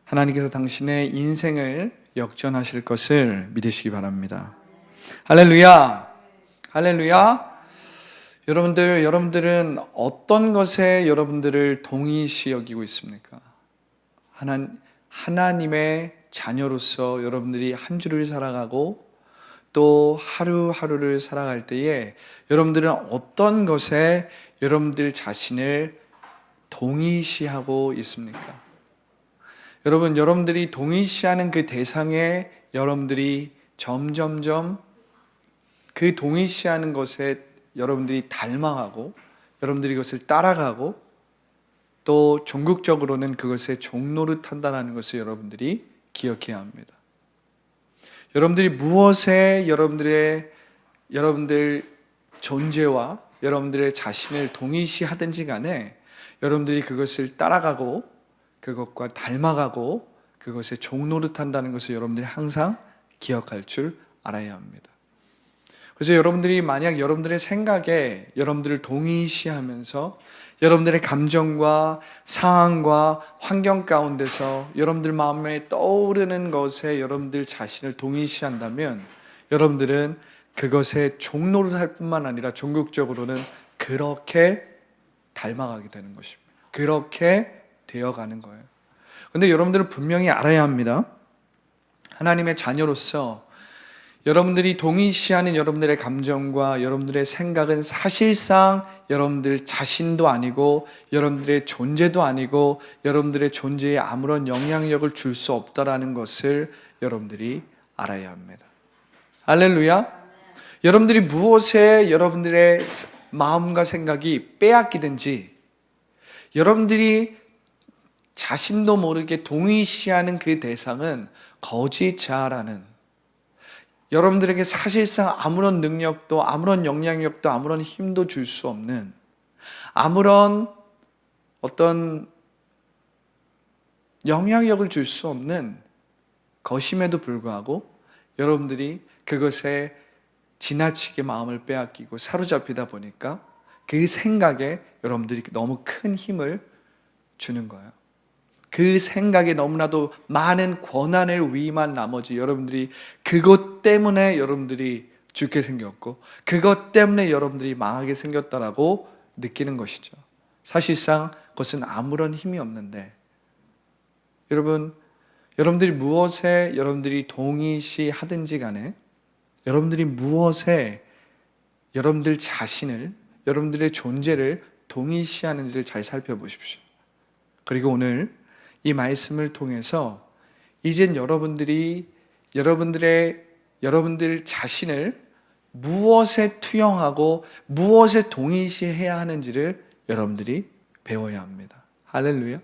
하나님께서 당신의 인생을 역전하실 것을 믿으시기 바랍니다. 할렐루야! 할렐루야! 여러분들은 어떤 것에 여러분들을 동일시 여기고 있습니까? 하나님의 자녀로서 여러분들이 한 주를 살아가고 또 하루하루를 살아갈 때에 여러분들은 어떤 것에 여러분들 자신을 동일시하고 있습니까? 여러분들이 동일시하는 그 대상에 여러분들이 점점점 그 동일시하는 것에 여러분들이 닮아가고 여러분들이 그것을 따라가고 또 종국적으로는 그것에 종노릇한다는 것을 여러분들이 기억해야 합니다. 여러분들이 무엇에 여러분들 존재와 여러분들의 자신을 동일시하든지 간에 여러분들이 그것을 따라가고 그것과 닮아가고 그것에 종노릇한다는 것을 여러분들이 항상 기억할 줄 알아야 합니다. 그래서 여러분들이 만약 여러분들의 생각에 여러분들을 동일시하면서 여러분들의 감정과 상황과 환경 가운데서 여러분들 마음에 떠오르는 것에 여러분들 자신을 동일시한다면 여러분들은 그것에 종노릇할 뿐만 아니라 종국적으로는 그렇게 닮아가게 되는 것입니다. 그렇게 되어가는 거예요. 그런데 여러분들은 분명히 알아야 합니다. 하나님의 자녀로서 여러분들이 동일시하는 여러분들의 감정과 여러분들의 생각은 사실상 여러분들 자신도 아니고 여러분들의 존재도 아니고 여러분들의 존재에 아무런 영향력을 줄 수 없다라는 것을 여러분들이 알아야 합니다. 할렐루야! 여러분들이 무엇에 여러분들의 마음과 생각이 빼앗기든지 여러분들이 자신도 모르게 동의시하는 그 대상은 거짓 자아라는 여러분들에게 사실상 아무런 능력도 아무런 영향력도 아무런 힘도 줄 수 없는 아무런 어떤 영향력을 줄 수 없는 것임에도 불구하고 여러분들이 그것에 지나치게 마음을 빼앗기고 사로잡히다 보니까 그 생각에 여러분들이 너무 큰 힘을 주는 거예요. 그 생각에 너무나도 많은 권한을 위임한 나머지 여러분들이 그것 때문에 여러분들이 죽게 생겼고 그것 때문에 여러분들이 망하게 생겼다라고 느끼는 것이죠. 사실상 그것은 아무런 힘이 없는데 여러분들이 무엇에 여러분들이 동의시하든지 간에 여러분들이 무엇에 여러분들 자신을 여러분들의 존재를 동의시하는지를 잘 살펴보십시오. 그리고 오늘 이 말씀을 통해서 이젠 여러분들 자신을 무엇에 투영하고 무엇에 동일시해야 하는지를 여러분들이 배워야 합니다. 할렐루야.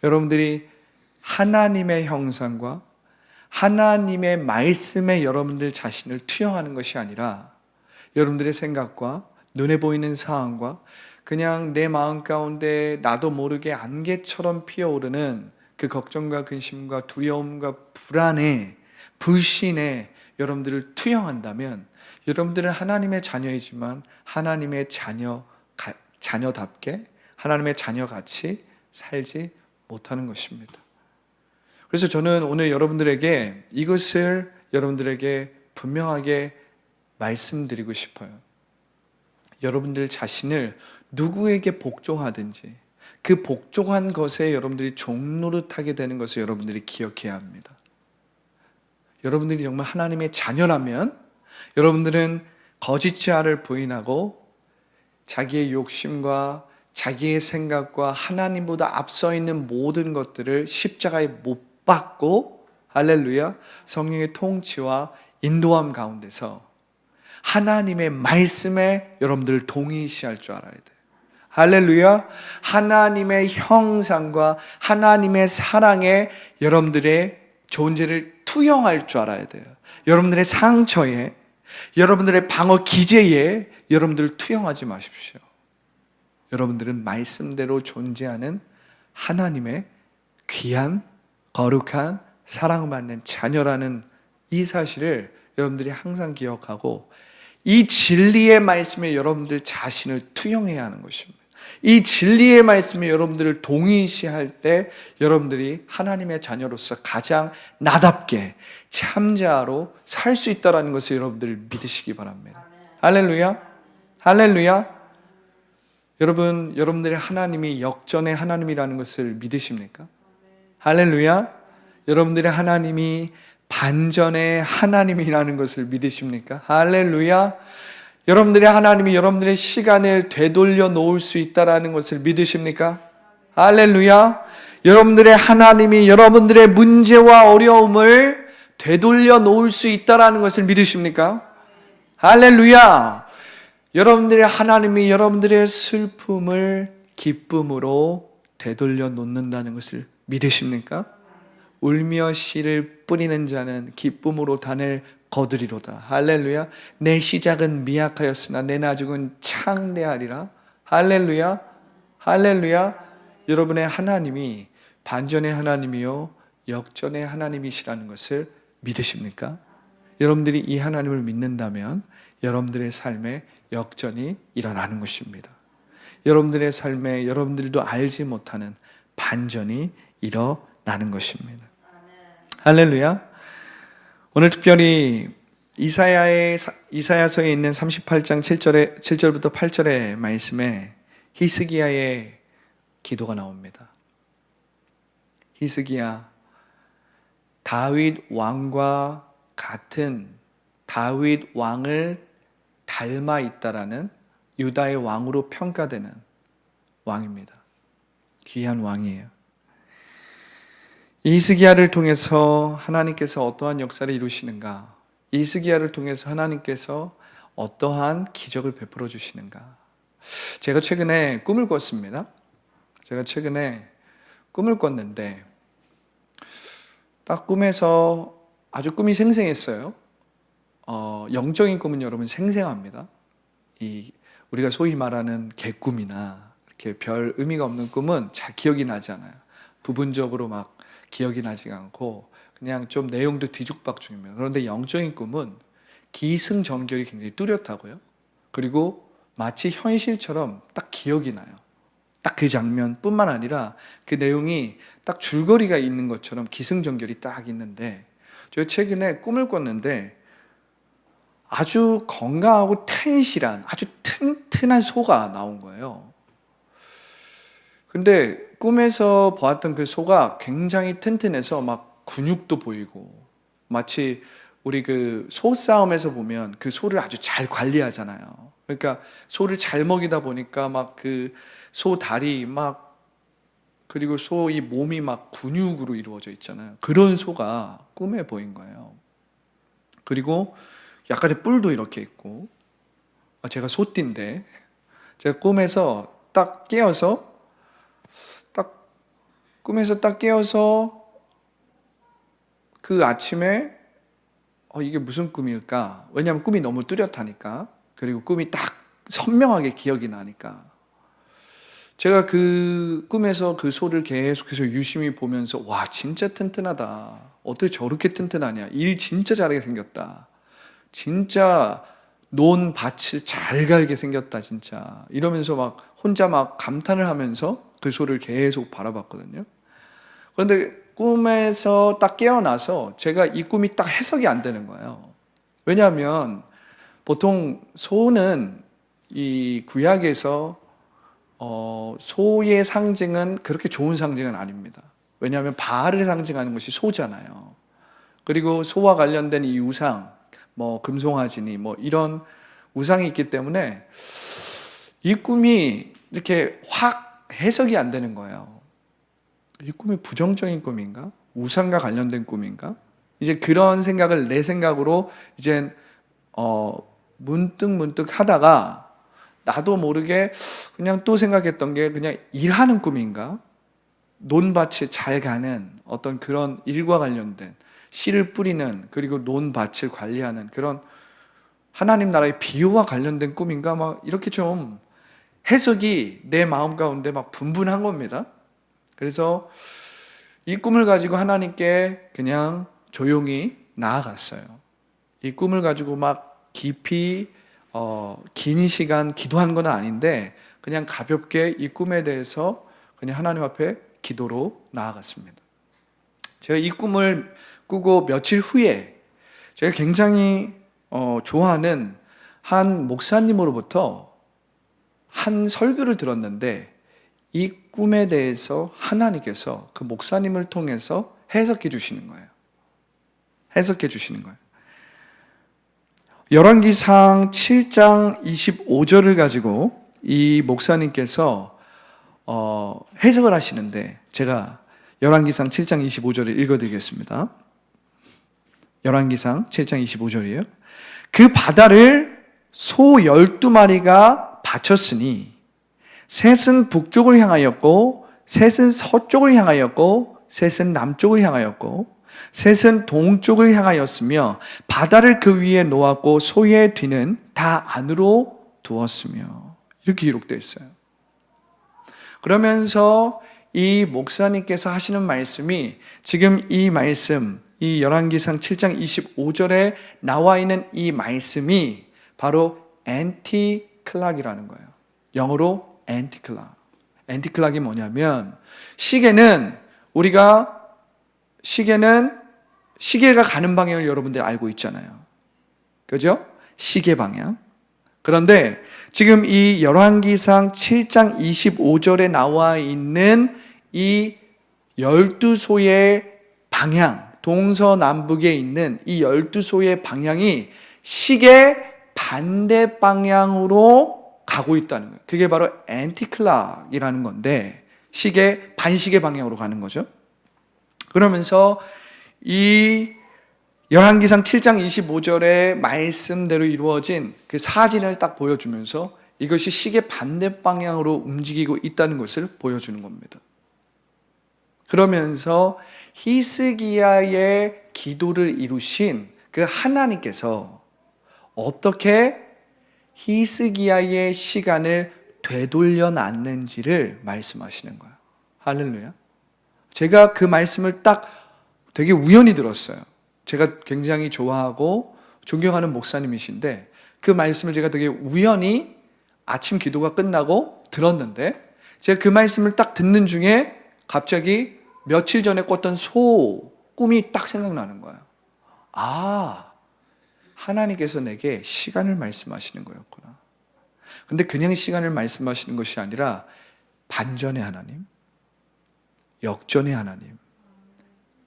여러분들이 하나님의 형상과 하나님의 말씀에 여러분들 자신을 투영하는 것이 아니라 여러분들의 생각과 눈에 보이는 상황과 그냥 내 마음 가운데 나도 모르게 안개처럼 피어오르는 그 걱정과 근심과 두려움과 불안에 불신에 여러분들을 투영한다면 여러분들은 하나님의 자녀이지만 하나님의 자녀답게 하나님의 자녀같이 살지 못하는 것입니다. 그래서 저는 오늘 여러분들에게 이것을 여러분들에게 분명하게 말씀드리고 싶어요. 여러분들 자신을 누구에게 복종하든지 그 복종한 것에 여러분들이 종노릇하게 되는 것을 여러분들이 기억해야 합니다. 여러분들이 정말 하나님의 자녀라면 여러분들은 거짓 자아를 부인하고 자기의 욕심과 자기의 생각과 하나님보다 앞서 있는 모든 것들을 십자가에 못 박고 할렐루야 성령의 통치와 인도함 가운데서 하나님의 말씀에 여러분들 동의시할 줄 알아야 돼요. 할렐루야. 하나님의 형상과 하나님의 사랑에 여러분들의 존재를 투영할 줄 알아야 돼요. 여러분들의 상처에 여러분들의 방어 기제에 여러분들을 투영하지 마십시오. 여러분들은 말씀대로 존재하는 하나님의 귀한 거룩한 사랑받는 자녀라는 이 사실을 여러분들이 항상 기억하고 이 진리의 말씀에 여러분들 자신을 투영해야 하는 것입니다. 이 진리의 말씀이 여러분들을 동의시할 때 여러분들이 하나님의 자녀로서 가장 나답게 참자로 살 수 있다는 것을 여러분들이 믿으시기 바랍니다. 할렐루야. 할렐루야. 여러분들의 하나님이 역전의 하나님이라는 것을 믿으십니까? 할렐루야. 여러분들의 하나님이 반전의 하나님이라는 것을 믿으십니까? 할렐루야. 여러분들의 하나님이 여러분들의 시간을 되돌려 놓을 수 있다는 것을 믿으십니까? 할렐루야. 여러분들의 하나님이 여러분들의 문제와 어려움을 되돌려 놓을 수 있다는 것을 믿으십니까? 할렐루야. 여러분들의 하나님이 여러분들의 슬픔을 기쁨으로 되돌려 놓는다는 것을 믿으십니까? 울며 씨를 뿌리는 자는 기쁨으로 단을 거두리로다. 할렐루야. 내 시작은 미약하였으나 내 나중은 창대하리라. 할렐루야. 할렐루야. 여러분의 하나님이 반전의 하나님이요 역전의 하나님이시라는 것을 믿으십니까? 여러분들이 이 하나님을 믿는다면 여러분들의 삶에 역전이 일어나는 것입니다. 여러분들의 삶에 여러분들도 알지 못하는 반전이 일어나는 것입니다. 할렐루야. 오늘 특별히 이사야서에 있는 38장 7절부터 8절의 말씀에 히스기야의 기도가 나옵니다. 히스기야, 다윗 왕과 같은 다윗 왕을 닮아 있다라는 유다의 왕으로 평가되는 왕입니다. 귀한 왕이에요. 히스기야를 통해서 하나님께서 어떠한 역사를 이루시는가? 히스기야를 통해서 하나님께서 어떠한 기적을 베풀어 주시는가? 제가 최근에 꿈을 꿨습니다. 제가 최근에 꿈을 꿨는데 딱 꿈에서 아주 꿈이 생생했어요. 영적인 꿈은 여러분 생생합니다. 우리가 소위 말하는 개꿈이나 이렇게 별 의미가 없는 꿈은 잘 기억이 나지 않아요. 부분적으로 막 기억이 나지가 않고 그냥 좀 내용도 뒤죽박죽입니다. 그런데 영적인 꿈은 기승전결이 굉장히 뚜렷하고요. 그리고 마치 현실처럼 딱 기억이 나요. 딱 그 장면뿐만 아니라 그 내용이 딱 줄거리가 있는 것처럼 기승전결이 딱 있는데 제가 최근에 꿈을 꿨는데 아주 건강하고 튼실한 아주 튼튼한 소가 나온 거예요. 근데 꿈에서 보았던 그 소가 굉장히 튼튼해서 막 근육도 보이고 마치 우리 그 소싸움에서 보면 그 소를 아주 잘 관리하잖아요. 그러니까 소를 잘 먹이다 보니까 막 그 소 다리 막 그리고 소 이 몸이 막 근육으로 이루어져 있잖아요. 그런 소가 꿈에 보인 거예요. 그리고 약간의 뿔도 이렇게 있고 제가 소띠인데 제가 꿈에서 딱 깨어서 그 아침에 이게 무슨 꿈일까? 왜냐하면 꿈이 너무 뚜렷하니까 그리고 꿈이 딱 선명하게 기억이 나니까 제가 그 꿈에서 그 소를 계속해서 유심히 보면서 와 진짜 튼튼하다. 어떻게 저렇게 튼튼하냐. 일 진짜 잘하게 생겼다. 진짜 논 밭을 잘 갈게 생겼다 진짜. 이러면서 막 혼자 막 감탄을 하면서 그 소를 계속 바라봤거든요. 그런데 꿈에서 딱 깨어나서 제가 이 꿈이 딱 해석이 안 되는 거예요. 왜냐하면 보통 소는 이 구약에서 소의 상징은 그렇게 좋은 상징은 아닙니다. 왜냐하면 바알을 상징하는 것이 소잖아요. 그리고 소와 관련된 이 우상, 뭐 금송아지니 뭐 이런 우상이 있기 때문에 이 꿈이 이렇게 확 해석이 안 되는 거예요. 이 꿈이 부정적인 꿈인가? 우상과 관련된 꿈인가? 이제 그런 생각을 내 생각으로 이제 문득 하다가 나도 모르게 그냥 또 생각했던 게 그냥 일하는 꿈인가? 논밭이 잘 가는 어떤 그런 일과 관련된 씨를 뿌리는 그리고 논밭을 관리하는 그런 하나님 나라의 비유와 관련된 꿈인가? 막 이렇게 좀 해석이 내 마음 가운데 막 분분한 겁니다. 그래서 이 꿈을 가지고 하나님께 그냥 조용히 나아갔어요. 이 꿈을 가지고 막 깊이 긴 시간 기도한 건 아닌데 그냥 가볍게 이 꿈에 대해서 그냥 하나님 앞에 기도로 나아갔습니다. 제가 이 꿈을 꾸고 며칠 후에 제가 굉장히 좋아하는 한 목사님으로부터 한 설교를 들었는데 이 꿈에 대해서 하나님께서 그 목사님을 통해서 해석해 주시는 거예요. 해석해 주시는 거예요. 열왕기상 7장 25절을 가지고 이 목사님께서 해석을 하시는데 제가 열왕기상 7장 25절을 읽어드리겠습니다. 열왕기상 7장 25절이에요. 그 바다를 소 12마리가 바쳤으니 셋은 북쪽을 향하였고 셋은 서쪽을 향하였고 셋은 남쪽을 향하였고 셋은 동쪽을 향하였으며 바다를 그 위에 놓았고 소의 뒤는 다 안으로 두었으며 이렇게 기록되어 있어요. 그러면서 이 목사님께서 하시는 말씀이 지금 이 말씀, 이 열왕기상 7장 25절에 나와 있는 이 말씀이 바로 엔티클락이라는 거예요. 영어로 엔티클락. 엔티클락이 뭐냐면 시계가 가는 방향을 여러분들 알고 있잖아요. 그죠? 시계 방향. 그런데 지금 이 열왕기상 7장 25절에 나와 있는 이 12소의 방향, 동서남북에 있는 이 12소의 방향이 시계 반대 방향으로 가고 있다는 거예요. 그게 바로 엔티클락이라는 건데 시계 반시계 방향으로 가는 거죠. 그러면서 이 열왕기상 7장 25절의 말씀대로 이루어진 그 사진을 딱 보여주면서 이것이 시계 반대 방향으로 움직이고 있다는 것을 보여주는 겁니다. 그러면서 히스기야의 기도를 이루신 그 하나님께서 어떻게 히스기야의 시간을 되돌려 놨는지를 말씀하시는 거예요. 할렐루야. 제가 그 말씀을 딱 되게 우연히 들었어요. 제가 굉장히 좋아하고 존경하는 목사님이신데 그 말씀을 제가 되게 우연히 아침 기도가 끝나고 들었는데 제가 그 말씀을 딱 듣는 중에 갑자기 며칠 전에 꿨던 소 꿈이 딱 생각나는 거예요. 아, 하나님께서 내게 시간을 말씀하시는 거였구나. 근데 그냥 시간을 말씀하시는 것이 아니라 반전의 하나님, 역전의 하나님,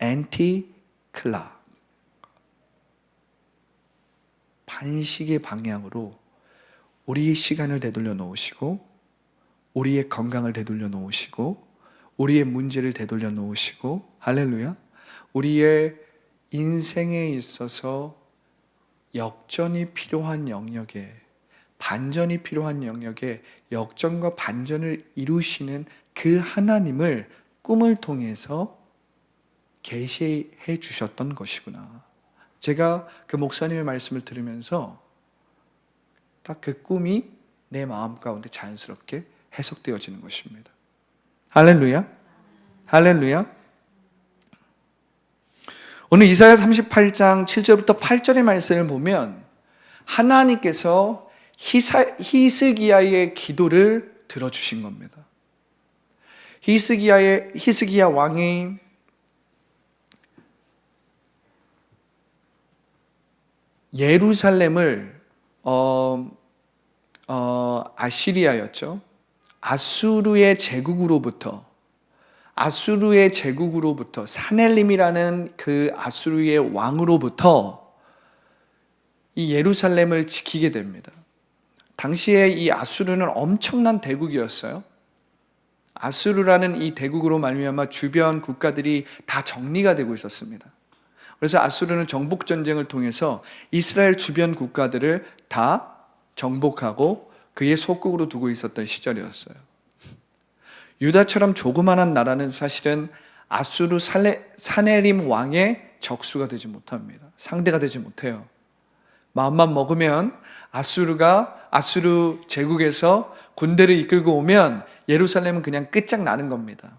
엔티클락, 반시계 방향으로 우리의 시간을 되돌려 놓으시고 우리의 건강을 되돌려 놓으시고 우리의 문제를 되돌려 놓으시고 할렐루야, 우리의 인생에 있어서 역전이 필요한 영역에, 반전이 필요한 영역에 역전과 반전을 이루시는 그 하나님을 꿈을 통해서 계시해 주셨던 것이구나. 제가 그 목사님의 말씀을 들으면서 딱 그 꿈이 내 마음 가운데 자연스럽게 해석되어지는 것입니다. 할렐루야. 할렐루야. 오늘 이사야 38장 7절부터 8절의 말씀을 보면 하나님께서 히스기야의 기도를 들어주신 겁니다. 히스기야 왕이 예루살렘을 아시리아였죠. 아수르의 제국으로부터 사넬림이라는 그 아수르의 왕으로부터 이 예루살렘을 지키게 됩니다. 당시에 이 아수르는 엄청난 대국이었어요. 아수르라는 이 대국으로 말미암아 주변 국가들이 다 정리가 되고 있었습니다. 그래서 아수르는 정복 전쟁을 통해서 이스라엘 주변 국가들을 다 정복하고 그의 속국으로 두고 있었던 시절이었어요. 유다처럼 조그만한 나라는 사실은 아수르 사네림 왕의 적수가 되지 못합니다. 상대가 되지 못해요. 마음만 먹으면 아수르 제국에서 군대를 이끌고 오면 예루살렘은 그냥 끝장나는 겁니다.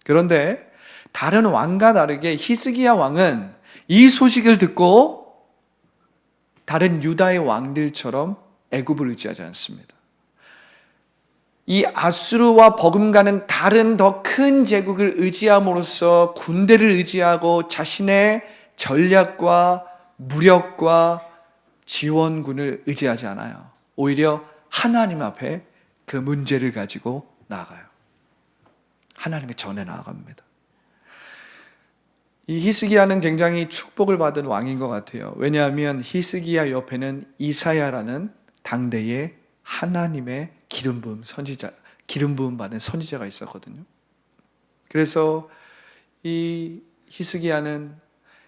그런데 다른 왕과 다르게 히스기야 왕은 이 소식을 듣고 다른 유다의 왕들처럼 애굽을 의지하지 않습니다. 이 아수르와 버금가는 다른 더 큰 제국을 의지함으로써 군대를 의지하고 자신의 전략과 무력과 지원군을 의지하지 않아요. 오히려 하나님 앞에 그 문제를 가지고 나아가요. 하나님의 전에 나아갑니다. 이 히스기야는 굉장히 축복을 받은 왕인 것 같아요. 왜냐하면 히스기야 옆에는 이사야라는 당대의 하나님의 기름 부음 받은 선지자가 있었거든요. 그래서 이 히스기야는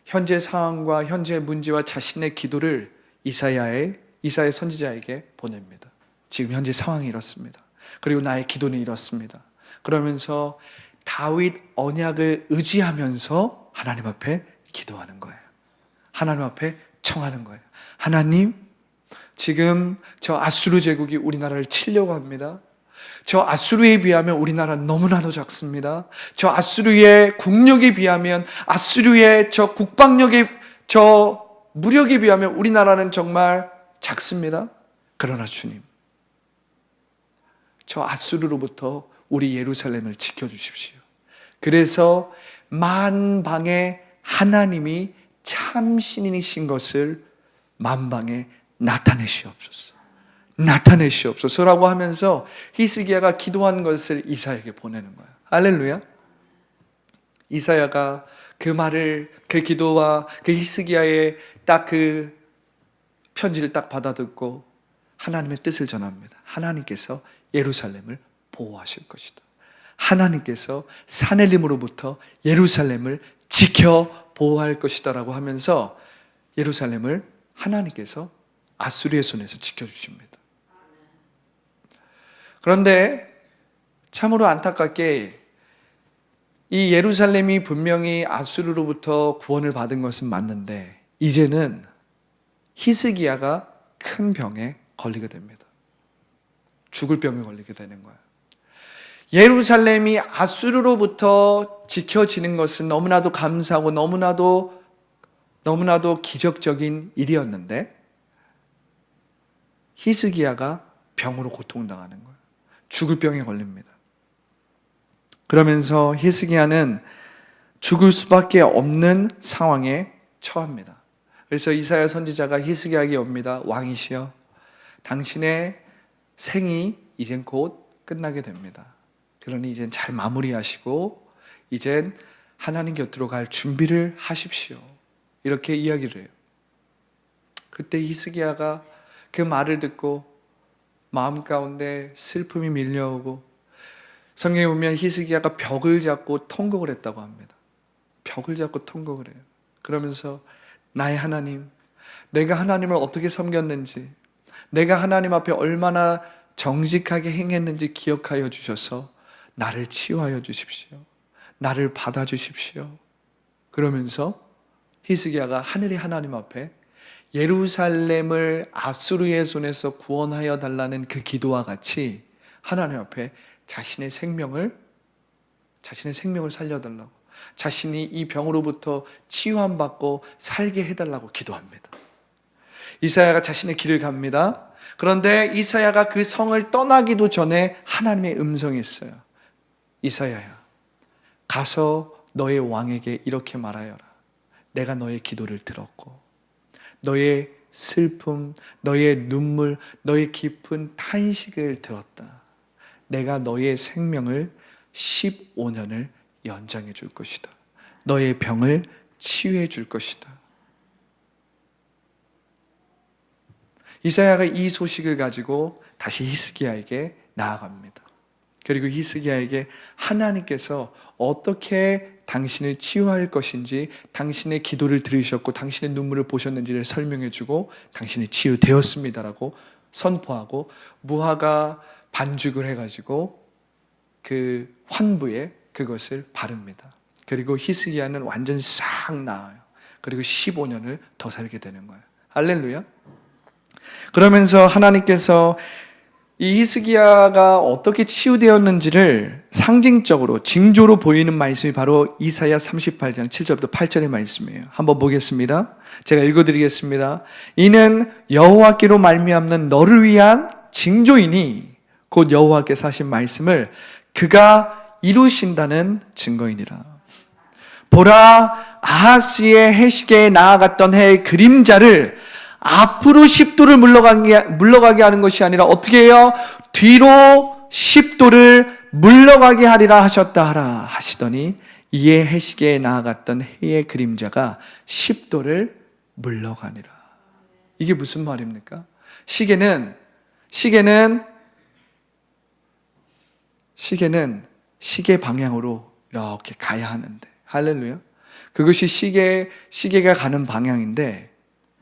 현재 상황과 현재 문제와 자신의 기도를 이사야 선지자에게 보냅니다. 지금 현재 상황이 이렇습니다. 그리고 나의 기도는 이렇습니다. 그러면서 다윗 언약을 의지하면서 하나님 앞에 기도하는 거예요. 하나님 앞에 청하는 거예요. 하나님, 지금 저 아수르 제국이 우리나라를 치려고 합니다. 저 아수르에 비하면 우리나라는 너무나도 작습니다. 저 아수르의 국력에 비하면, 아수르의 저 국방력에, 저 무력에 비하면 우리나라는 정말 작습니다. 그러나 주님, 저 아수르로부터 우리 예루살렘을 지켜주십시오. 그래서 만방에 하나님이 참 신이신 것을 만방에 나타내시옵소서라고 하면서 히스기야가 기도한 것을 이사야에게 보내는 거예요. 할렐루야. 이사야가 그 말을, 그 기도와 그 히스기야의 딱 그 편지를 딱 받아듣고 하나님의 뜻을 전합니다. 하나님께서 예루살렘을 보호하실 것이다. 하나님께서 사내림으로부터 예루살렘을 지켜 보호할 것이다 라고 하면서 예루살렘을 하나님께서 아수르의 손에서 지켜주십니다. 그런데 참으로 안타깝게 이 예루살렘이 분명히 아수르로부터 구원을 받은 것은 맞는데 이제는 히스기야가 큰 병에 걸리게 됩니다. 죽을 병에 걸리게 되는 거예요. 예루살렘이 아수르로부터 지켜지는 것은 너무나도 감사하고 너무나도 기적적인 일이었는데 히스기야가 병으로 고통당하는 거예요. 죽을 병에 걸립니다. 그러면서 히스기야는 죽을 수밖에 없는 상황에 처합니다. 그래서 이사야 선지자가 히스기야에게 옵니다. 왕이시여, 당신의 생이 이젠 곧 끝나게 됩니다. 그러니 이젠 잘 마무리하시고 이젠 하나님 곁으로 갈 준비를 하십시오. 이렇게 이야기를 해요. 그때 히스기야가 그 말을 듣고 마음 가운데 슬픔이 밀려오고, 성경에 보면 히스기야가 벽을 잡고 통곡을 했다고 합니다. 벽을 잡고 통곡을 해요. 그러면서 나의 하나님, 내가 하나님을 어떻게 섬겼는지, 내가 하나님 앞에 얼마나 정직하게 행했는지 기억하여 주셔서 나를 치유하여 주십시오. 나를 받아주십시오. 그러면서 히스기야가 하늘의 하나님 앞에 예루살렘을 아수르의 손에서 구원하여 달라는 그 기도와 같이 하나님 앞에 자신의 생명을 살려달라고, 자신이 이 병으로부터 치유함 받고 살게 해달라고 기도합니다. 이사야가 자신의 길을 갑니다. 그런데 이사야가 그 성을 떠나기도 전에 하나님의 음성이 있어요. 이사야야, 가서 너의 왕에게 이렇게 말하여라. 내가 너의 기도를 들었고 너의 슬픔, 너의 눈물, 너의 깊은 탄식을 들었다. 내가 너의 생명을 15년을 연장해 줄 것이다. 너의 병을 치유해 줄 것이다. 이사야가 이 소식을 가지고 다시 히스기야에게 나아갑니다. 그리고 히스기야에게 하나님께서 어떻게 당신을 치유할 것인지, 당신의 기도를 들으셨고 당신의 눈물을 보셨는지를 설명해 주고 당신이 치유되었습니다라고 선포하고 무화과 반죽을 해가지고 그 환부에 그것을 바릅니다. 그리고 히스기야는 완전 싹 나아요. 그리고 15년을 더 살게 되는 거예요. 할렐루야. 그러면서 하나님께서 이 히스기야가 어떻게 치유되었는지를 상징적으로, 징조로 보이는 말씀이 바로 이사야 38장 7절부터 8절의 말씀이에요. 한번 보겠습니다. 제가 읽어드리겠습니다. 이는 여호와께로 말미암는 너를 위한 징조이니 곧 여호와께서 하신 말씀을 그가 이루신다는 증거이니라. 보라, 아하스의 해시계에 나아갔던 해의 그림자를 앞으로 10도를 물러가게 하는 것이 아니라 어떻게 해요? 뒤로 10도를 물러가게 하리라 하셨다 하라 하시더니 이에 해시계에 나아갔던 해의 그림자가 10도를 물러가니라. 이게 무슨 말입니까? 시계는 시계 방향으로 이렇게 가야 하는데, 할렐루야. 그것이 시계가 가는 방향인데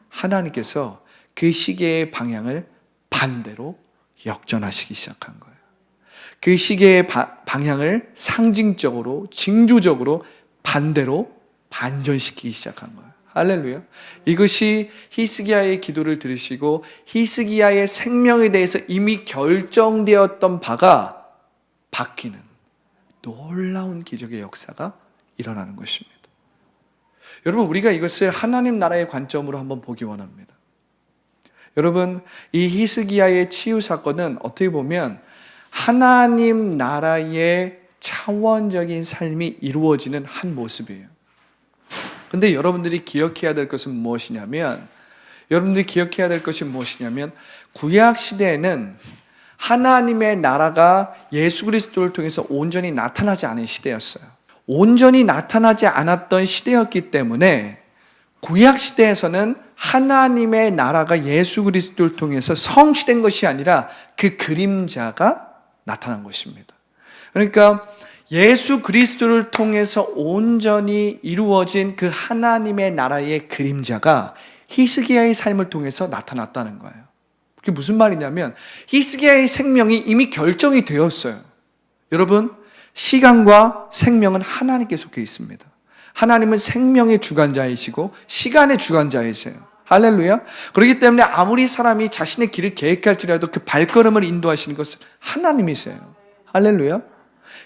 하나님께서 그 시계의 방향을 반대로 역전하시기 시작한 거예요. 그 시계의 방향을 상징적으로, 징조적으로 반대로 반전시키기 시작한 거예요. 할렐루야. 이것이 히스기야의 기도를 들으시고 히스기야의 생명에 대해서 이미 결정되었던 바가 바뀌는 놀라운 기적의 역사가 일어나는 것입니다. 여러분, 우리가 이것을 하나님 나라의 관점으로 한번 보기 원합니다. 여러분, 이 히스기야의 치유 사건은 어떻게 보면 하나님 나라의 차원적인 삶이 이루어지는 한 모습이에요. 근데 여러분들이 기억해야 될 것은 무엇이냐면 구약 시대에는 하나님의 나라가 예수 그리스도를 통해서 온전히 나타나지 않은 시대였어요. 온전히 나타나지 않았던 시대였기 때문에 구약 시대에서는 하나님의 나라가 예수 그리스도를 통해서 성취된 것이 아니라 그 그림자가 나타난 것입니다. 그러니까 예수 그리스도를 통해서 온전히 이루어진 그 하나님의 나라의 그림자가 히스기야의 삶을 통해서 나타났다는 거예요. 그게 무슨 말이냐면 히스기야의 생명이 이미 결정이 되었어요. 여러분, 시간과 생명은 하나님께 속해 있습니다. 하나님은 생명의 주관자이시고 시간의 주관자이세요. 할렐루야. 그렇기 때문에 아무리 사람이 자신의 길을 계획할지라도 그 발걸음을 인도하시는 것은 하나님이세요. 할렐루야.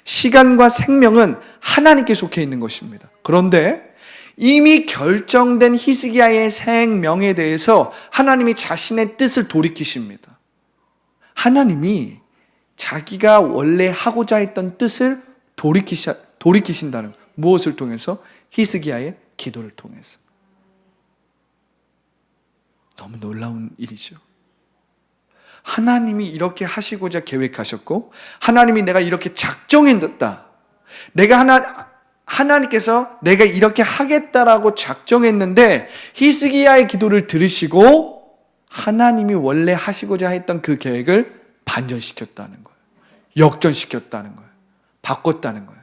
시간과 생명은 하나님께 속해 있는 것입니다. 그런데 이미 결정된 히스기야의 생명에 대해서 하나님이 자신의 뜻을 돌이키십니다. 하나님이 자기가 원래 하고자 했던 뜻을 돌이키신다는 거예요. 무엇을 통해서? 히스기야의 기도를 통해서. 너무 놀라운 일이죠. 하나님이 이렇게 하시고자 계획하셨고 하나님이 내가 이렇게 작정했다. 하나님께서 내가 이렇게 하겠다라고 작정했는데 히스기야의 기도를 들으시고 하나님이 원래 하시고자 했던 그 계획을 반전시켰다는 거예요. 역전시켰다는 거예요. 바꿨다는 거예요.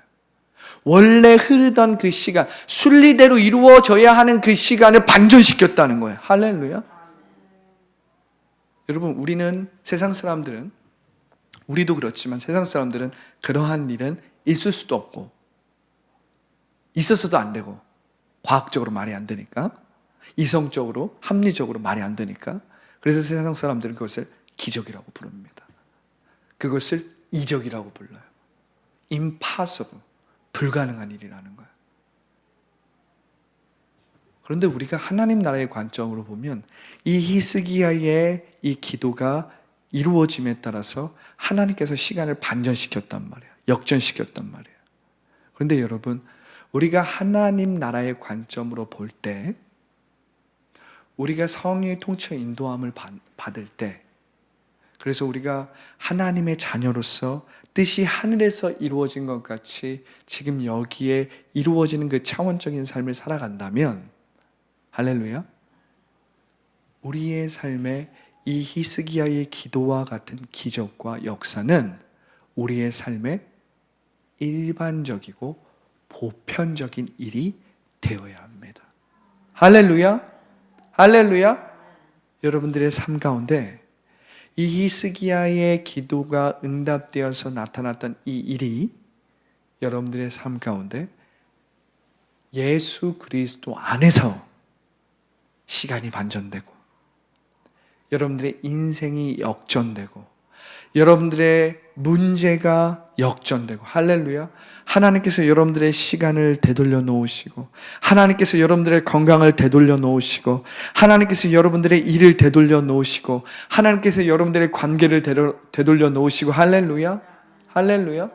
원래 흐르던 그 시간, 순리대로 이루어져야 하는 그 시간을 반전시켰다는 거예요. 할렐루야. 여러분, 우리도 그렇지만 세상 사람들은 그러한 일은 있을 수도 없고 있어서도 안 되고 과학적으로 말이 안 되니까, 이성적으로 합리적으로 말이 안 되니까, 그래서 세상 사람들은 그것을 기적이라고 부릅니다. 그것을 이적이라고 불러요. impossible, 불가능한 일이라는 거예요. 그런데 우리가 하나님 나라의 관점으로 보면 이 히스기야의 이 기도가 이루어짐에 따라서 하나님께서 시간을 반전시켰단 말이에요. 역전시켰단 말이에요. 그런데 여러분, 우리가 하나님 나라의 관점으로 볼 때, 우리가 성령의 통치와 인도함을 받을 때, 그래서 우리가 하나님의 자녀로서 뜻이 하늘에서 이루어진 것 같이 지금 여기에 이루어지는 그 차원적인 삶을 살아간다면, 할렐루야, 우리의 삶에 이 히스기야의 기도와 같은 기적과 역사는 우리의 삶에 일반적이고 보편적인 일이 되어야 합니다. 할렐루야. 할렐루야. 여러분들의 삶 가운데 이 히스기야의 기도가 응답되어서 나타났던 이 일이 여러분들의 삶 가운데 예수 그리스도 안에서 시간이 반전되고 여러분들의 인생이 역전되고 여러분들의 문제가 역전되고, 할렐루야. 하나님께서 여러분들의 시간을 되돌려 놓으시고, 하나님께서 여러분들의 건강을 되돌려 놓으시고, 하나님께서 여러분들의 일을 되돌려 놓으시고, 하나님께서 여러분들의 관계를 되돌려 놓으시고, 할렐루야. 할렐루야.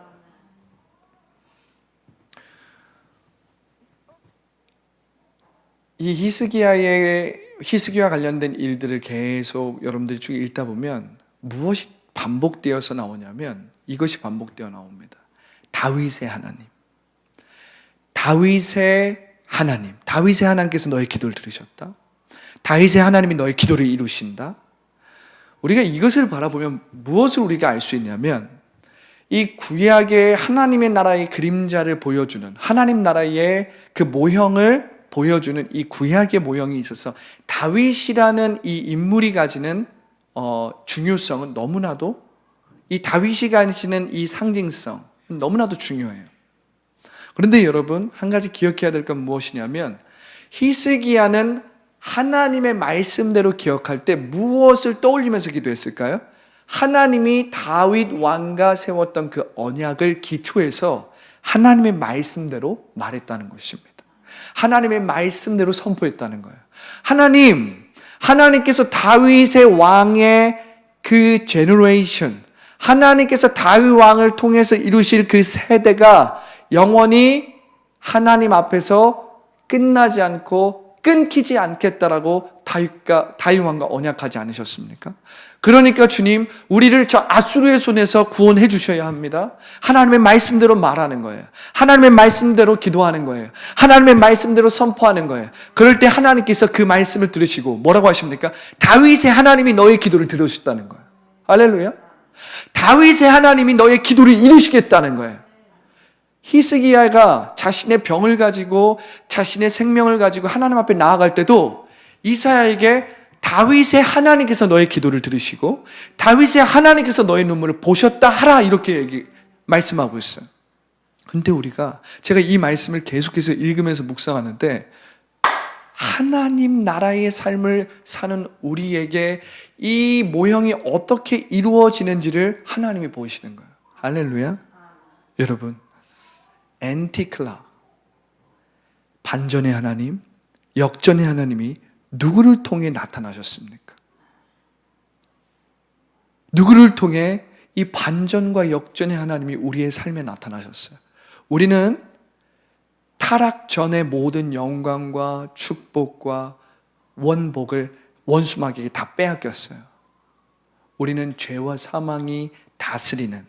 이 히스기야와 관련된 일들을 계속 여러분들이 쭉 읽다 보면 무엇이 반복되어서 나오냐면 이것이 반복되어 나옵니다. 다윗의 하나님. 다윗의 하나님께서 너의 기도를 들으셨다. 다윗의 하나님이 너의 기도를 이루신다. 우리가 이것을 바라보면 무엇을 우리가 알 수 있냐면 이 구약의 하나님의 나라의 그림자를 보여주는, 하나님 나라의 그 모형을 보여주는 이 구약의 모형이 있어서 다윗이라는 이 인물이 가지는 중요성은 너무나도, 이 다윗이 가지는 이 상징성 너무나도 중요해요. 그런데 여러분, 한 가지 기억해야 될 건 무엇이냐면 히스기야는 하나님의 말씀대로 기억할 때 무엇을 떠올리면서 기도했을까요? 하나님이 다윗 왕과 세웠던 그 언약을 기초해서 하나님의 말씀대로 말했다는 것입니다. 하나님의 말씀대로 선포했다는 거예요. 하나님께서 다윗의 왕의 그 제너레이션, 하나님께서 다윗 왕을 통해서 이루실 그 세대가 영원히 하나님 앞에서 끝나지 않고 끊기지 않겠다라고 다윗 왕과 언약하지 않으셨습니까? 그러니까 주님, 우리를 저 아수르의 손에서 구원해 주셔야 합니다. 하나님의 말씀대로 말하는 거예요. 하나님의 말씀대로 기도하는 거예요. 하나님의 말씀대로 선포하는 거예요. 그럴 때 하나님께서 그 말씀을 들으시고 뭐라고 하십니까? 다윗의 하나님이 너의 기도를 들으셨다는 거예요. 할렐루야. 다윗의 하나님이 너의 기도를 이루시겠다는 거예요. 히스기야가 자신의 병을 가지고 자신의 생명을 가지고 하나님 앞에 나아갈 때도 이사야에게 다윗의 하나님께서 너의 기도를 들으시고 다윗의 하나님께서 너의 눈물을 보셨다 하라, 이렇게 말씀하고 있어요. 근데 제가 이 말씀을 계속해서 읽으면서 묵상하는데 하나님 나라의 삶을 사는 우리에게 이 모형이 어떻게 이루어지는지를 하나님이 보이시는 거예요. 할렐루야. 여러분, 엔티클라, 반전의 하나님, 역전의 하나님이 누구를 통해 나타나셨습니까? 누구를 통해 이 반전과 역전의 하나님이 우리의 삶에 나타나셨어요? 우리는 타락 전의 모든 영광과 축복과 원복을 원수마귀에게 다 빼앗겼어요. 우리는 죄와 사망이 다스리는,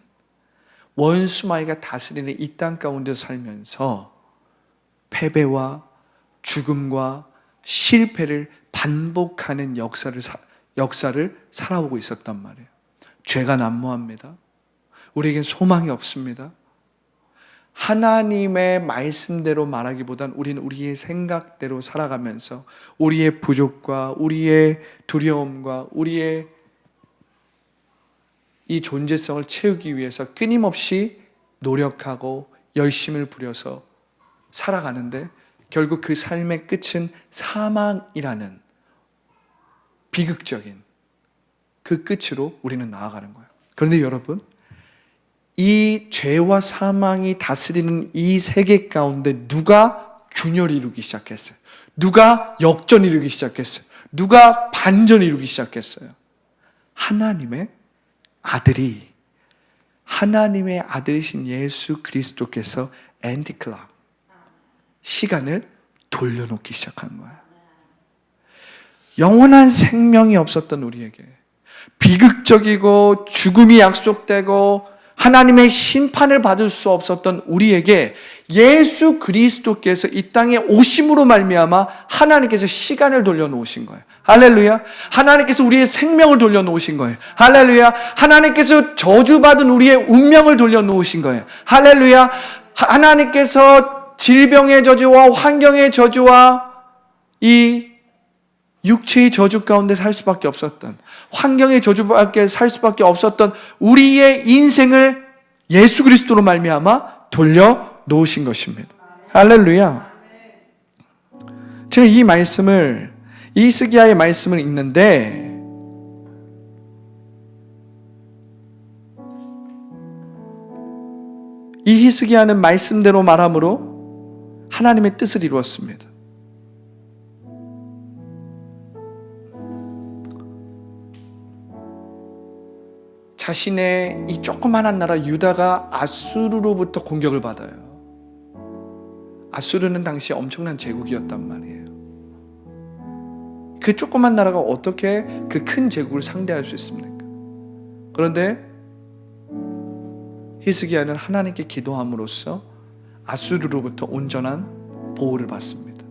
원수마귀가 다스리는 이 땅 가운데 살면서 패배와 죽음과 실패를 반복하는 역사를 살아오고 있었단 말이에요. 죄가 난무합니다. 우리에겐 소망이 없습니다. 하나님의 말씀대로 말하기보단 우리는 우리의 생각대로 살아가면서 우리의 부족과 우리의 두려움과 우리의 이 존재성을 채우기 위해서 끊임없이 노력하고 열심을 부려서 살아가는데 결국 그 삶의 끝은 사망이라는 비극적인 그 끝으로 우리는 나아가는 거예요. 그런데 여러분, 이 죄와 사망이 다스리는 이 세계 가운데 누가 균열을 이루기 시작했어요? 누가 역전을 이루기 시작했어요? 누가 반전을 이루기 시작했어요? 하나님의 아들이신 예수 그리스도께서 엔티클락, 시간을 돌려놓기 시작한 거예요. 영원한 생명이 없었던 우리에게, 비극적이고 죽음이 약속되고 하나님의 심판을 받을 수 없었던 우리에게 예수 그리스도께서 이 땅에 오심으로 말미암아 하나님께서 시간을 돌려놓으신 거예요. 할렐루야. 하나님께서 우리의 생명을 돌려놓으신 거예요. 할렐루야. 하나님께서 저주받은 우리의 운명을 돌려놓으신 거예요. 할렐루야. 하나님께서 질병의 저주와 환경의 저주와 이 육체의 저주 가운데 살 수밖에 없었던, 환경의 저주밖에 살 수밖에 없었던 우리의 인생을 예수 그리스도로 말미암아 돌려놓으신 것입니다. 할렐루야. 제가 이 말씀을, 히스기야의 말씀을 읽는데 히스기야는 말씀대로 말함으로 하나님의 뜻을 이루었습니다. 자신의 이 조그만한 나라 유다가 아수르로부터 공격을 받아요. 아수르는 당시 엄청난 제국이었단 말이에요. 그 조그만 나라가 어떻게 그 큰 제국을 상대할 수 있습니까? 그런데 히스기야는 하나님께 기도함으로써 아수르로부터 온전한 보호를 받습니다.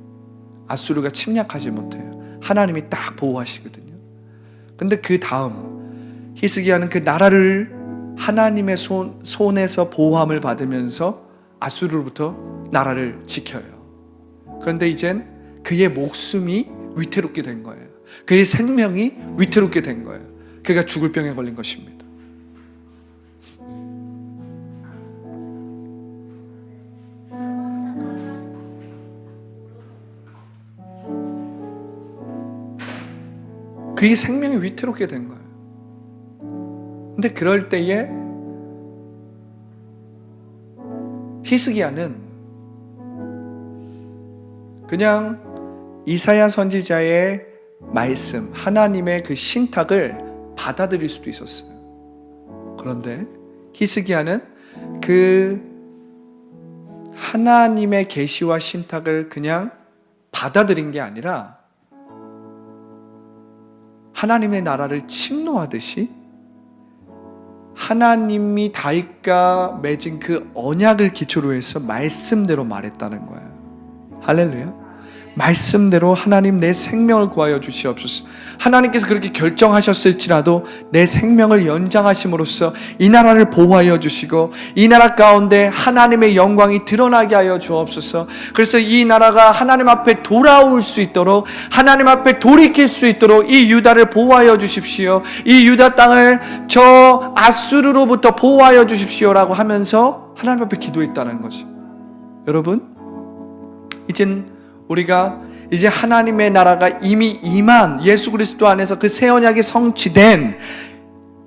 아수르가 침략하지 못해요. 하나님이 딱 보호하시거든요. 근데 그 다음 히스기야는 그 나라를 하나님의 손에서 보호함을 받으면서 아수르로부터 나라를 지켜요. 그런데 이젠 그의 목숨이 위태롭게 된 거예요. 그의 생명이 위태롭게 된 거예요. 그가 죽을 병에 걸린 것입니다. 그의 생명이 위태롭게 된 거예요. 근데 그럴 때에 히스기야는 그냥 이사야 선지자의 말씀, 하나님의 그 신탁을 받아들일 수도 있었어요. 그런데 히스기야는 그 하나님의 계시와 신탁을 그냥 받아들인 게 아니라 하나님의 나라를 침노하듯이 하나님이 다윗과 맺은 그 언약을 기초로 해서 말씀대로 말했다는 거예요. 할렐루야. 말씀대로 하나님 내 생명을 구하여 주시옵소서. 하나님께서 그렇게 결정하셨을지라도 내 생명을 연장하심으로써 이 나라를 보호하여 주시고 이 나라 가운데 하나님의 영광이 드러나게 하여 주옵소서. 그래서 이 나라가 하나님 앞에 돌아올 수 있도록, 하나님 앞에 돌이킬 수 있도록 이 유다를 보호하여 주십시오. 이 유다 땅을 저 아수르로부터 보호하여 주십시오라고 하면서 하나님 앞에 기도했다는 거죠. 여러분, 우리가 이제 하나님의 나라가 이미 임한 예수 그리스도 안에서 그 새 언약이 성취된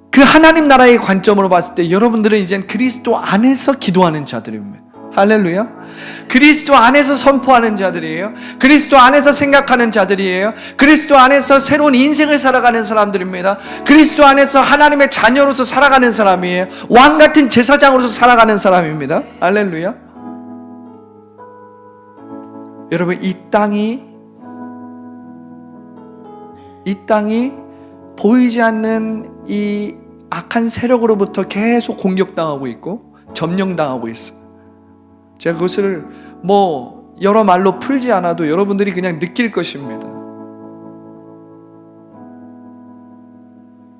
그 하나님 나라의 관점으로 봤을 때 여러분들은 이제 그리스도 안에서 기도하는 자들입니다. 할렐루야. 그리스도 안에서 선포하는 자들이에요. 그리스도 안에서 생각하는 자들이에요. 그리스도 안에서 새로운 인생을 살아가는 사람들입니다. 그리스도 안에서 하나님의 자녀로서 살아가는 사람이에요. 왕 같은 제사장으로서 살아가는 사람입니다. 할렐루야. 여러분, 이 땅이 보이지 않는 이 악한 세력으로부터 계속 공격당하고 있고 점령당하고 있어요. 제가 그것을 여러 말로 풀지 않아도 여러분들이 그냥 느낄 것입니다.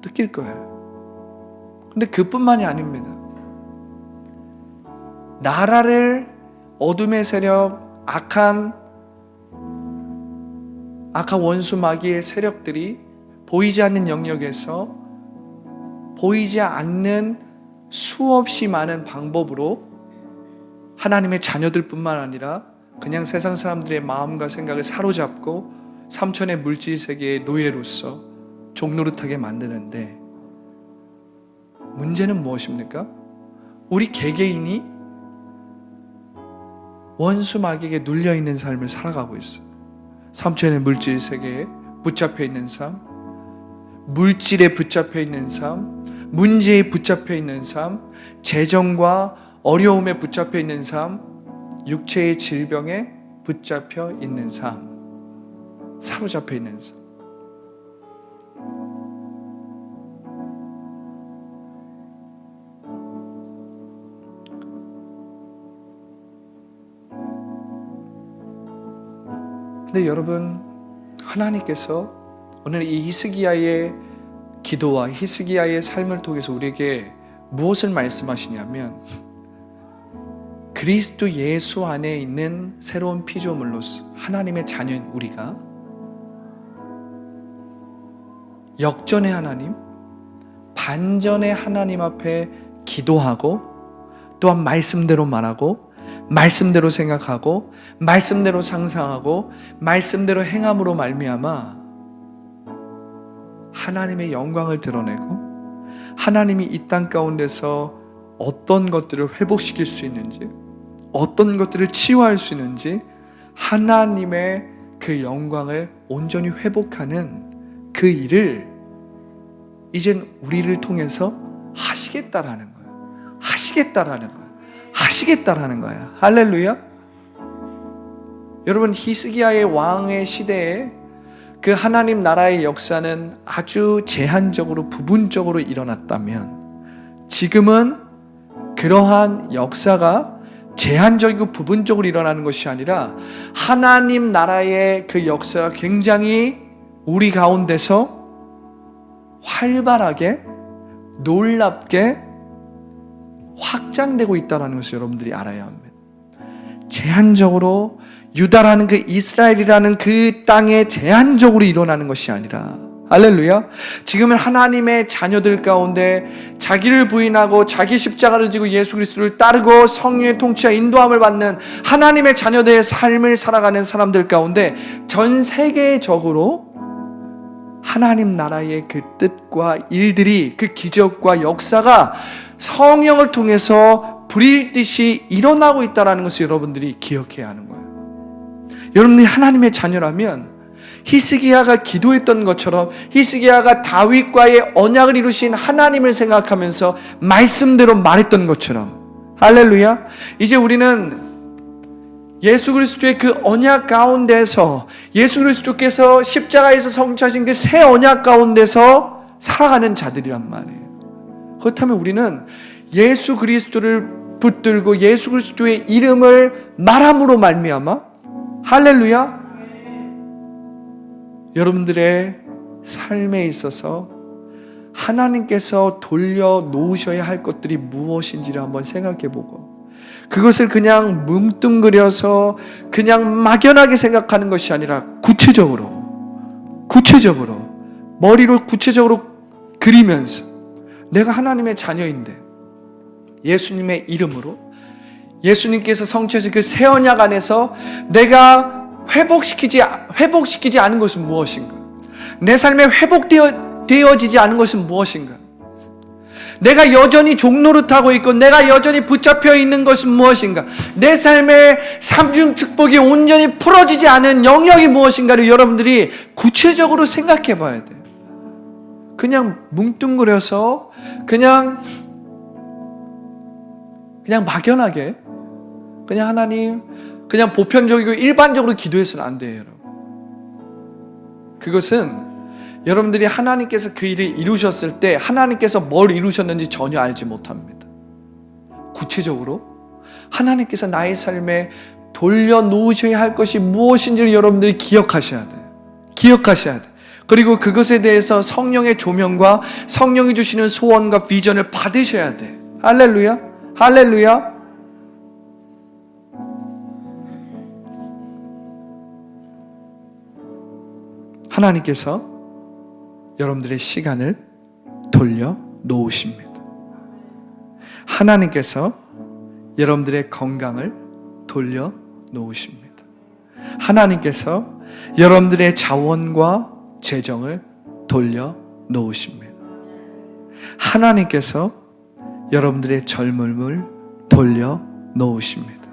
느낄 거예요. 근데 그뿐만이 아닙니다. 나라를 어둠의 세력, 악한 원수 마귀의 세력들이 보이지 않는 영역에서 보이지 않는 수없이 많은 방법으로 하나님의 자녀들뿐만 아니라 그냥 세상 사람들의 마음과 생각을 사로잡고 삼천의 물질 세계의 노예로서 종노릇하게 만드는데, 문제는 무엇입니까? 우리 개개인이 원수 마귀에게 눌려있는 삶을 살아가고 있어요. 삼천의 물질 세계에 붙잡혀 있는 삶, 물질에 붙잡혀 있는 삶, 문제에 붙잡혀 있는 삶, 재정과 어려움에 붙잡혀 있는 삶, 육체의 질병에 붙잡혀 있는 삶, 사로잡혀 있는 삶. 근데 여러분, 하나님께서 오늘 이 히스기야의 기도와 히스기야의 삶을 통해서 우리에게 무엇을 말씀하시냐면, 그리스도 예수 안에 있는 새로운 피조물로서 하나님의 자녀인 우리가 역전의 하나님, 반전의 하나님 앞에 기도하고, 또한 말씀대로 말하고, 말씀대로 생각하고, 말씀대로 상상하고, 말씀대로 행함으로 말미암아 하나님의 영광을 드러내고, 하나님이 이 땅 가운데서 어떤 것들을 회복시킬 수 있는지, 어떤 것들을 치유할 수 있는지 하나님의 그 영광을 온전히 회복하는 그 일을 이젠 우리를 통해서 하시겠다라는 거야. 하시겠다라는 거야. 하시겠다라는 거야. 할렐루야. 여러분, 히스기야의 왕의 시대에 그 하나님 나라의 역사는 아주 제한적으로 부분적으로 일어났다면, 지금은 그러한 역사가 제한적이고 부분적으로 일어나는 것이 아니라 하나님 나라의 그 역사가 굉장히 우리 가운데서 활발하게 놀랍게 확장되고 있다는 것을 여러분들이 알아야 합니다. 제한적으로 유다라는 그 이스라엘이라는 그 땅에 제한적으로 일어나는 것이 아니라, 할렐루야, 지금은 하나님의 자녀들 가운데 자기를 부인하고 자기 십자가를 지고 예수 그리스도를 따르고 성령의 통치와 인도함을 받는 하나님의 자녀들의 삶을 살아가는 사람들 가운데 전 세계적으로 하나님 나라의 그 뜻과 일들이, 그 기적과 역사가 성령을 통해서 불일듯이 일어나고 있다는 것을 여러분들이 기억해야 하는 거예요. 여러분들이 하나님의 자녀라면 히스기야가 기도했던 것처럼, 히스기야가 다윗과의 언약을 이루신 하나님을 생각하면서 말씀대로 말했던 것처럼, 할렐루야, 이제 우리는 예수 그리스도의 그 언약 가운데서, 예수 그리스도께서 십자가에서 성취하신 그 새 언약 가운데서 살아가는 자들이란 말이에요. 그렇다면 우리는 예수 그리스도를 붙들고 예수 그리스도의 이름을 말함으로 말미암아, 할렐루야, 여러분들의 삶에 있어서 하나님께서 돌려놓으셔야 할 것들이 무엇인지를 한번 생각해보고, 그것을 그냥 뭉뚱그려서 그냥 막연하게 생각하는 것이 아니라 구체적으로 머리로 구체적으로 그리면서, 내가 하나님의 자녀인데 예수님의 이름으로 예수님께서 성취하신 그 새 언약 안에서 내가 회복시키지 않은 것은 무엇인가? 내 삶에 회복되어지지 않은 것은 무엇인가? 내가 여전히 종노릇하고 있고 내가 여전히 붙잡혀 있는 것은 무엇인가? 내 삶의 삼중 축복이 온전히 풀어지지 않은 영역이 무엇인가를 여러분들이 구체적으로 생각해 봐야 돼요. 그냥 뭉뚱그려서 그냥 막연하게 그냥 하나님, 그냥 보편적이고 일반적으로 기도해서는 안 돼요, 여러분. 그것은 여러분들이 하나님께서 그 일을 이루셨을 때 하나님께서 뭘 이루셨는지 전혀 알지 못합니다. 구체적으로 하나님께서 나의 삶에 돌려놓으셔야 할 것이 무엇인지를 여러분들이 기억하셔야 돼요. 기억하셔야 돼요. 그리고 그것에 대해서 성령의 조명과 성령이 주시는 소원과 비전을 받으셔야 돼요. 할렐루야, 할렐루야. 하나님께서 여러분들의 시간을 돌려놓으십니다. 하나님께서 여러분들의 건강을 돌려놓으십니다. 하나님께서 여러분들의 자원과 재정을 돌려놓으십니다. 하나님께서 여러분들의 젊음을 돌려놓으십니다.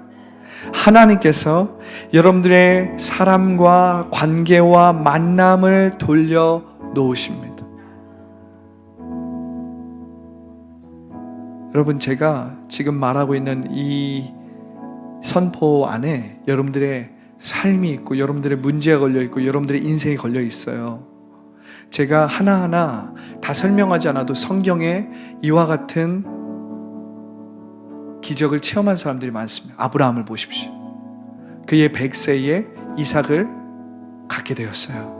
하나님께서 여러분들의 사람과 관계와 만남을 돌려놓으십니다. 여러분, 제가 지금 말하고 있는 이 선포 안에 여러분들의 삶이 있고 여러분들의 문제가 걸려있고 여러분들의 인생이 걸려있어요. 제가 하나하나 다 설명하지 않아도 성경에 이와 같은 기적을 체험한 사람들이 많습니다. 아브라함을 보십시오. 그의 100세에 이삭을 갖게 되었어요.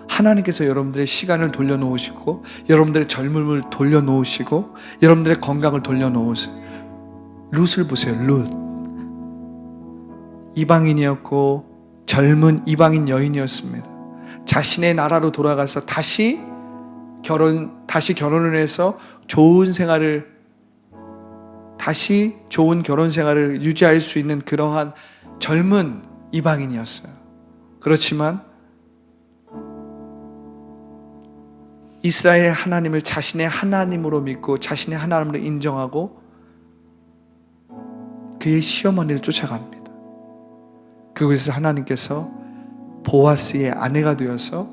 하나님께서 여러분들의 시간을 돌려놓으시고 여러분들의 젊음을 돌려놓으시고 여러분들의 건강을 돌려놓으세요. 룻을 보세요. 룻, 이방인이었고 젊은 이방인 여인이었습니다. 자신의 나라로 돌아가서 다시 결혼을 해서 다시 좋은 결혼 생활을 유지할 수 있는 그러한 젊은 이방인이었어요. 그렇지만 이스라엘의 하나님을 자신의 하나님으로 믿고 자신의 하나님으로 인정하고 그의 시어머니를 쫓아갑니다. 그곳에서 하나님께서 보아스의 아내가 되어서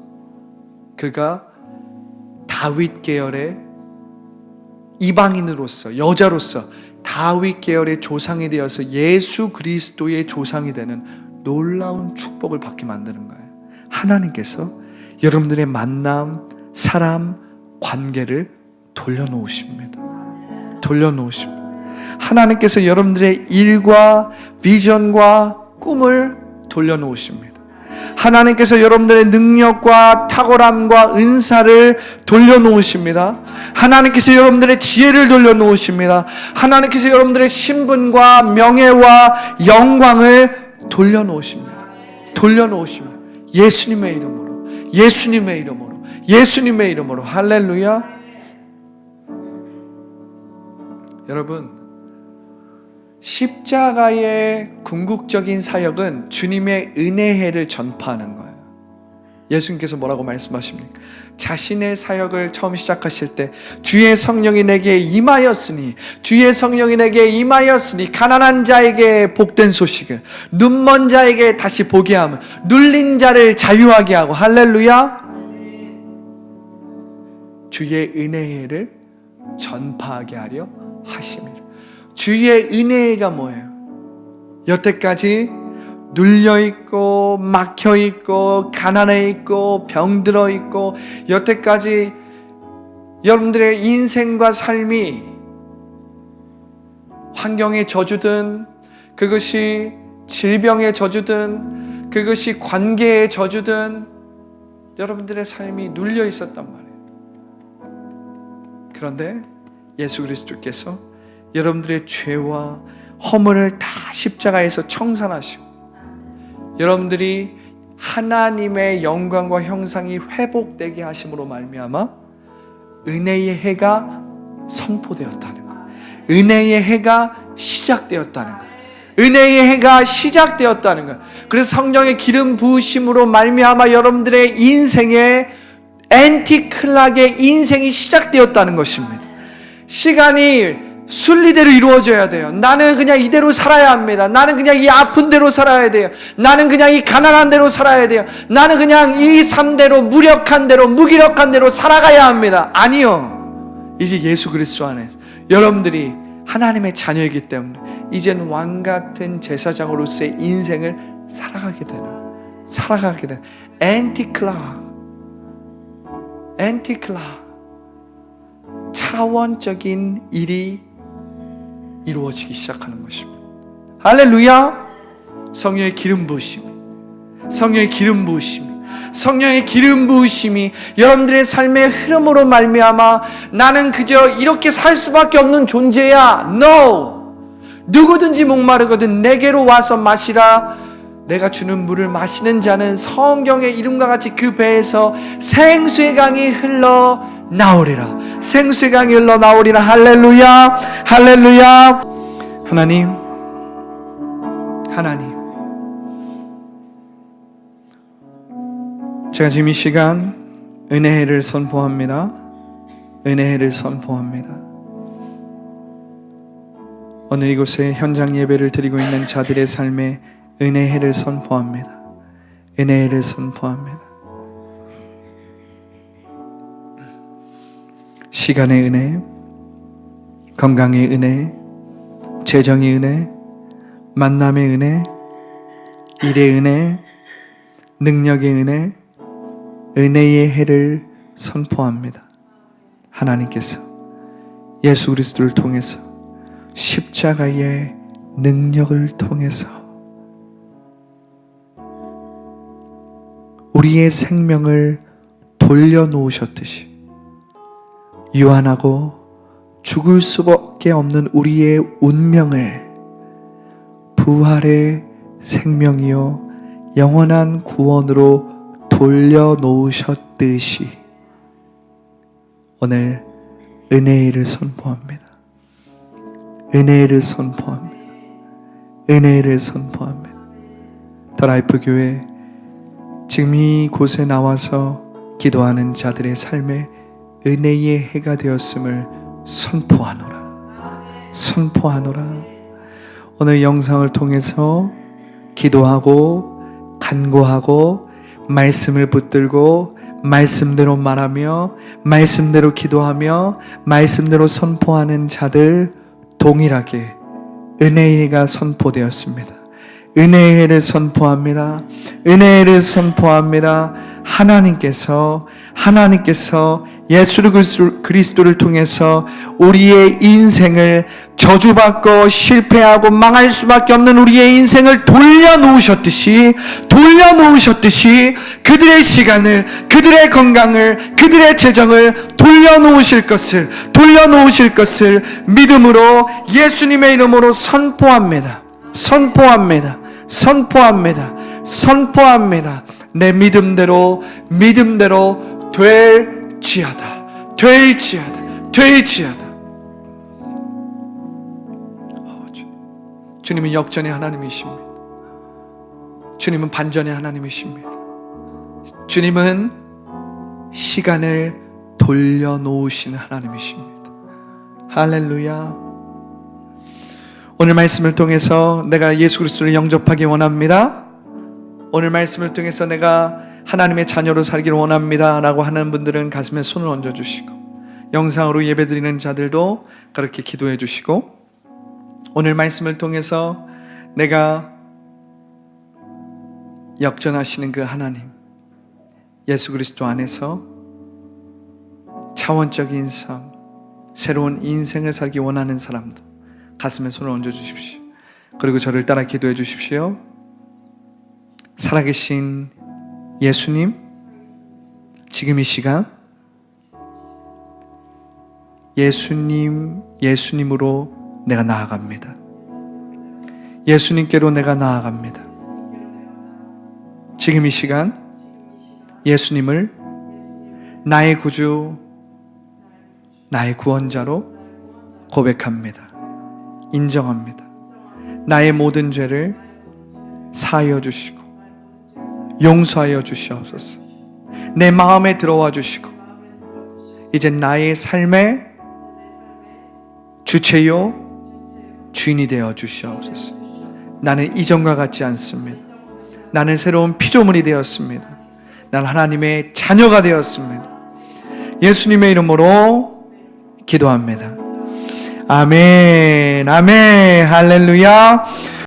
그가 다윗 계열의 이방인으로서, 여자로서 다윗 계열의 조상이 되어서 예수 그리스도의 조상이 되는 놀라운 축복을 받게 만드는 거예요. 하나님께서 여러분들의 만남, 사람, 관계를 돌려놓으십니다. 돌려놓으십니다. 하나님께서 여러분들의 일과 비전과 꿈을 돌려놓으십니다. 하나님께서 여러분들의 능력과 탁월함과 은사를 돌려놓으십니다. 하나님께서 여러분들의 지혜를 돌려놓으십니다. 하나님께서 여러분들의 신분과 명예와 영광을 돌려놓으십니다. 돌려놓으십니다. 예수님의 이름으로, 예수님의 이름으로, 예수님의 이름으로. 할렐루야. 여러분, 십자가의 궁극적인 사역은 주님의 은혜해를 전파하는 거예요. 예수님께서 뭐라고 말씀하십니까? 자신의 사역을 처음 시작하실 때 주의 성령이 내게 임하였으니, 주의 성령이 내게 임하였으니 가난한 자에게 복된 소식을, 눈먼 자에게 다시 보게 하며 눌린 자를 자유하게 하고. 할렐루야. 주의 은혜를 전파하게 하려 하심이라. 주의 은혜가 뭐예요? 여태까지 눌려있고 막혀있고 가난해있고 병들어있고, 여태까지 여러분들의 인생과 삶이 환경의 저주든, 그것이 질병의 저주든, 그것이 관계의 저주든, 여러분들의 삶이 눌려있었단 말이에요. 그런데 예수 그리스도께서 여러분들의 죄와 허물을 다 십자가에서 청산하시고, 여러분들이 하나님의 영광과 형상이 회복되게 하심으로 말미암아 은혜의 해가 선포되었다는 것, 은혜의 해가 시작되었다는 것, 은혜의 해가 시작되었다는 것. 그래서 성령의 기름 부으심으로 말미암아 여러분들의 인생에 엔티클락의 인생이 시작되었다는 것입니다. 시간이 순리대로 이루어져야 돼요. 나는 그냥 이대로 살아야 합니다. 나는 그냥 이 아픈 대로 살아야 돼요. 나는 그냥 이 가난한 대로 살아야 돼요. 나는 그냥 이 삶대로, 무력한 대로, 무기력한 대로 살아가야 합니다. 아니요. 이제 예수 그리스도 안에서 여러분들이 하나님의 자녀이기 때문에 이제는 왕같은 제사장으로서의 인생을 살아가게 되는 엔티클락 차원적인 일이 이루어지기 시작하는 것입니다. 할렐루야. 성령의 기름 부으심이, 성령의 기름 부으심이, 성령의 기름 부으심이 여러분들의 삶의 흐름으로 말미암아 나는 그저 이렇게 살 수밖에 없는 존재야. No. 누구든지 목마르거든 내게로 와서 마시라. 내가 주는 물을 마시는 자는 성경의 이름과 같이 그 배에서 생수의 강이 흘러 나오리라. 생수의 강이 흘러 나오리라. 할렐루야. 할렐루야. 하나님, 제가 지금 이 시간 은혜를 선포합니다. 은혜를 선포합니다. 오늘 이곳에 현장 예배를 드리고 있는 자들의 삶에 은혜를 선포합니다. 은혜를 선포합니다. 시간의 은혜, 건강의 은혜, 재정의 은혜, 만남의 은혜, 일의 은혜, 능력의 은혜, 은혜의 해를 선포합니다. 하나님께서 예수 그리스도를 통해서 십자가의 능력을 통해서 우리의 생명을 돌려놓으셨듯이 유한하고 죽을 수밖에 없는 우리의 운명을 부활의 생명이요 영원한 구원으로 돌려놓으셨듯이 오늘 은혜를 선포합니다. 은혜를 선포합니다. 은혜를 선포합니다. 더 라이프 교회 지금 이곳에 나와서 기도하는 자들의 삶에 은혜의 해가 되었음을 선포하노라. 선포하노라. 오늘 영상을 통해서 기도하고 간구하고 말씀을 붙들고 말씀대로 말하며 말씀대로 기도하며 말씀대로 선포하는 자들 동일하게 은혜의 해가 선포되었습니다. 은혜의 해를 선포합니다. 은혜를 선포합니다. 하나님께서 예수 그리스도를 통해서 우리의 인생을 저주받고 실패하고 망할 수밖에 없는 우리의 인생을 돌려놓으셨듯이 그들의 시간을, 그들의 건강을, 그들의 재정을 돌려놓으실 것을 믿음으로 예수님의 이름으로 선포합니다. 내 믿음대로 될지어다. 주님은 역전의 하나님이십니다. 주님은 반전의 하나님이십니다. 주님은 시간을 돌려놓으시는 하나님이십니다. 할렐루야. 오늘 말씀을 통해서 내가 예수 그리스도를 영접하기 원합니다. 오늘 말씀을 통해서 내가 하나님의 자녀로 살기를 원합니다 라고 하는 분들은 가슴에 손을 얹어주시고, 영상으로 예배드리는 자들도 그렇게 기도해 주시고, 오늘 말씀을 통해서 내가 역전하시는 그 하나님, 예수 그리스도 안에서 차원적인 삶, 새로운 인생을 살기 원하는 사람도 가슴에 손을 얹어 주십시오. 그리고 저를 따라 기도해 주십시오. 살아계신 예수님, 지금 이 시간 예수님으로 내가 나아갑니다. 예수님께로 내가 나아갑니다. 지금 이 시간 예수님을 나의 구주, 나의 구원자로 고백합니다. 인정합니다. 나의 모든 죄를 사하여 주시고 용서하여 주시옵소서. 내 마음에 들어와 주시고 이제 나의 삶의 주체요 주인이 되어 주시옵소서. 나는 이전과 같지 않습니다. 나는 새로운 피조물이 되었습니다. 나는 하나님의 자녀가 되었습니다. 예수님의 이름으로 기도합니다. 아멘, 아멘, 할렐루야.